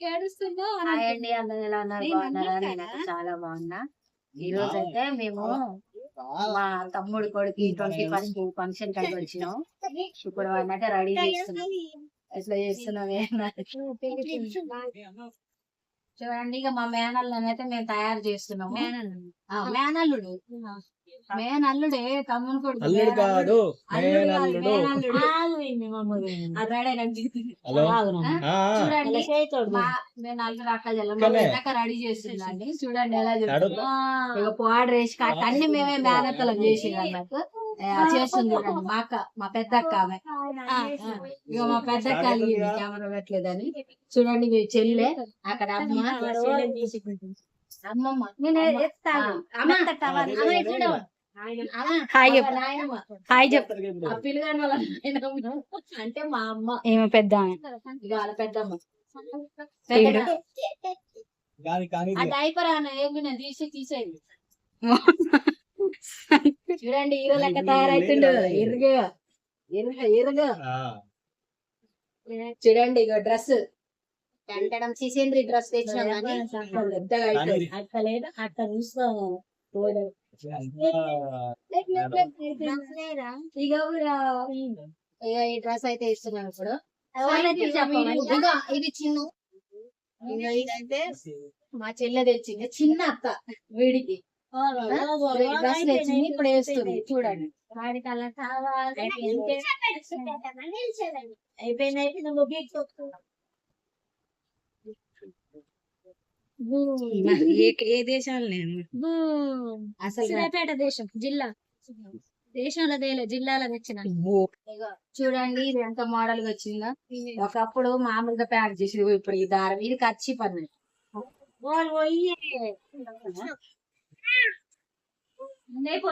Hi అండి, అందరూ ఎలా ఉన్నారు? బాగున్నారా? నేనైతే చాలా బాగున్నా. ఈ రోజు అయితే మేము మా తమ్ముడు కొడుకు 21st ఫంక్షన్ కలిసి వచ్చినాం. ఇప్పుడు అన్నట్టు రెడీ చేస్తున్నాం. ఎట్లా చేస్తున్నాం చూడండి. ఇక మా మేనల్లని అయితే మేము తయారు చేస్తున్నాము. మేనల్లుడు మేనల్లుడే తమ్ముడు కొడుకు. అల్లుడు కాదు, మేనల్లుడు. చూడండి, నేను అల్లుడు అక్క చెల్లెమ్మ రెడీ చేస్తుందండి. చూడండి ఎలా చెప్తుందో. ఇక పౌడర్ వేసి అన్ని మేమే మేనత్తలం చేసి అన్నట్టు చేస్తుంది. చూడండి మా అక్క, మా పెద్ద అక్క ఆమె. ఇక మా పెద్ద అక్క కెమెరా పెట్టలేదని చూడండి. మీ చెల్లె అక్కడ అమ్మ అమ్మమ్మ హాయ్ చెప్పు. ఆ పిల్లగాని వాళ్ళ అంటే మా అమ్మ ఏమో పెద్ద ఇక వాళ్ళ పెద్దమ్మ. ఆ డైపర్ అన్న ఏమి తీసేది. చూడండి హీరో లెక్క తయారైతుండు. ఇరుగు చూడండి. ఇక డ్రెస్ వెంటడం సిసేంద్రి డ్రెస్ తెచ్చినాం కానీ పెద్దగా అయిపోయింది. అట్లా లేదు, అట్లా చూస్తాము. ఇక ఈ డ్రెస్ అయితే ఇస్తున్నాం ఇప్పుడు. ఇది చిన్న ఇదైతే మా చెల్లె తెచ్చింది. చిన్న అక్క వీడికి డ్రెస్ తెచ్చింది, ఇప్పుడు వేస్తుంది. చూడండి ఏ దేశాలు అసలు దేశం జిల్లా దేశంలో జిల్లాలో తెచ్చిన. చూడండి ఇది ఎంత మోడల్ గా వచ్చిందో. ఒకప్పుడు మామూలుగా ప్యాక్ చేసి, ఇప్పుడు ఈ దారం ఇది కచ్చి పని.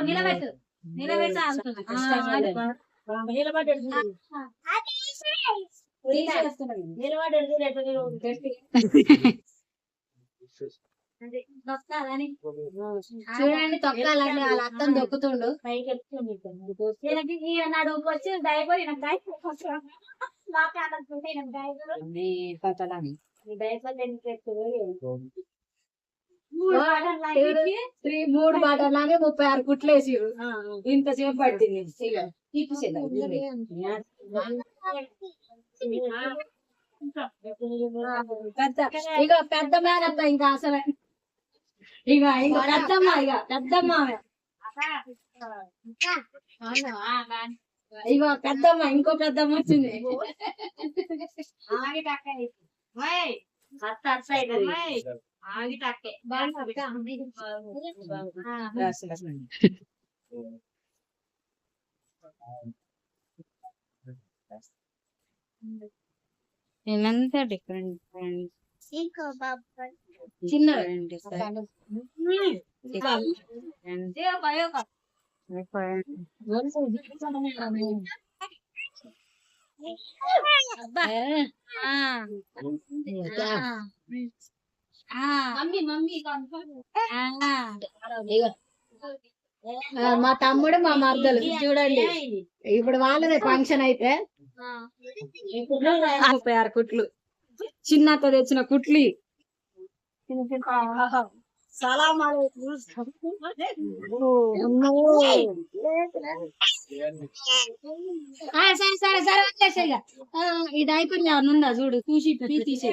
నిలబెట్టు చూడండి తొక్కాలని వాళ్ళ అర్థం దొక్కుతుండు. వచ్చి డైపర్ మూడు బాటలాగే 36 కుట్లు వేసిరు. ఇంతసేపు పట్టింది. ఇక పెద్ద మేనత్త ఇంకా అసలు ఇక పెద్దమ్మ ఇక పెద్దమ్మ ఇంకో పెద్దమ్మ వచ్చింది. ఎంత డిఫరెంట్ చిన్న మా తమ్ముడు మా మరదలు. చూడండి ఇప్పుడు వాళ్ళదే ఫంక్షన్ అయితే 36 కుట్లు చిన్నతో తెచ్చిన కుట్లు. సరే ఇది అయిపోయింది. ఉందా చూడు చూసి తీసే.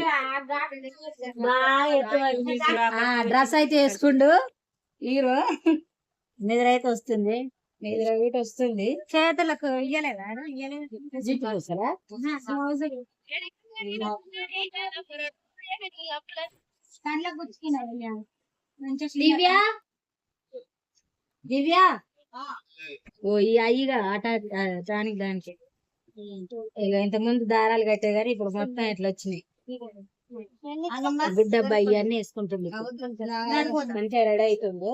డ్రెస్ అయితే వేసుకుండు హీరో. నిద్ర అయితే వస్తుంది. నిద్ర వీటి వస్తుంది. చేతులకు ఇయ్యలేదా? జిట్టు చూసారా? దివ్య ఓ ఈ అయ్యిగా ఆట దానికి ఇక ఇంత ముందు దారాలు కట్టే గానీ ఇప్పుడు మొత్తం ఇట్లా వచ్చినాయి. బిడ్డబ్బా ఇవన్నీ వేసుకుంటుంది. మంచిగా రెడీ అవుతుంది.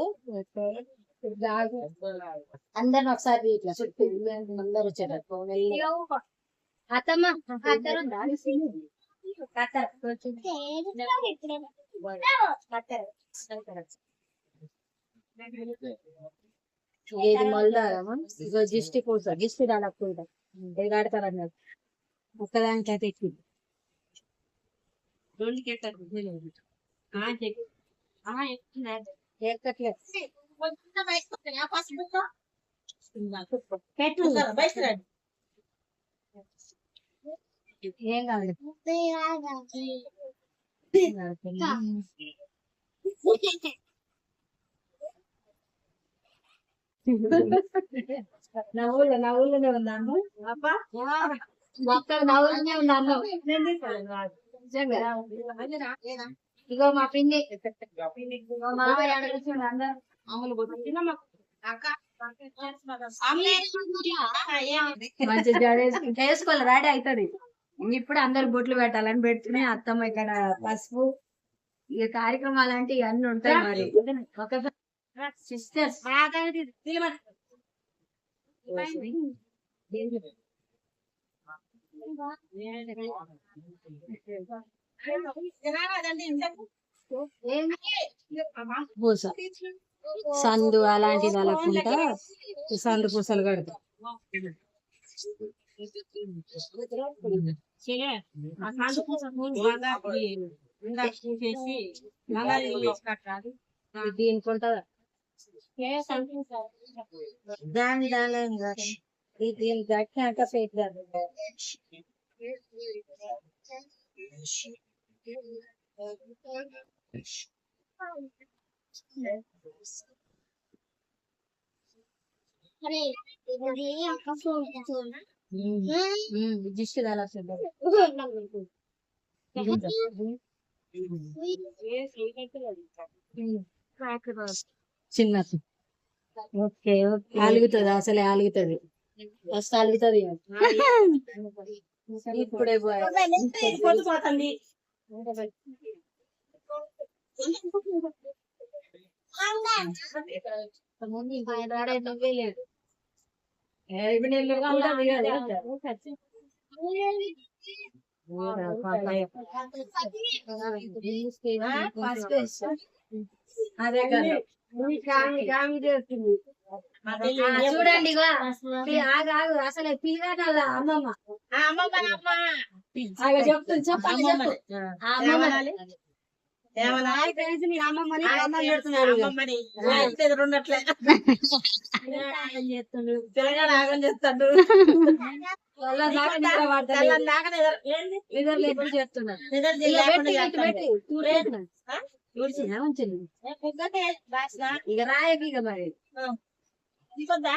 అందరిని ఒకసారి ఇట్లా చుట్టూ అందరు వచ్చేటట్టు అత్తమ్మ ఏది మొలదారమ్మా. ఇగో దిష్టి పూస దిష్టి రాలకుండా కడతారు అన్నట్టు ఒక్కదానికి అయితే ఎక్కింది. ఏం కాదు నవ్వులనే ఉన్నాను మొత్తం నవ్వులనే ఉన్నాను ఇగో మా పిన్ని ఇగో మామయ్య ఆడ కూర్చోండి అందరూ మంచి చేసుకోవాలి రెడీ అవుతుంది ఇప్పుడు అందరు బొట్లు పెట్టాలని పెట్టుకుని అత్తమ్మ ఇక్కడ పసుపు ఇక కార్యక్రమాలు అంటే ఇవన్నీ ఉంటాయి మరి ఒక సిస్టర్స్ పూస సందు అలాంటిది అలాకుంటా సందు పూసలు కడతాం దీనికి ఉంటుందా దాని దీని దక్కినాక పెట్టారు దిష్టి చిన్న ఓకే ఓకే అలుగుతుంది అసలే అలుగుతుంది ఫస్ట్ అలుగుతుంది ఇప్పుడే పోతుంది ముందు ఇంకా నువ్వే లేదు అదే కదా చూడండి ఆగు అసలు పిల్లగాల అమ్మమ్మ చెప్తుంది చెప్పండి తెలంగాణ చేస్తాడు ఇక రాయకి ఇక మరి వద్దా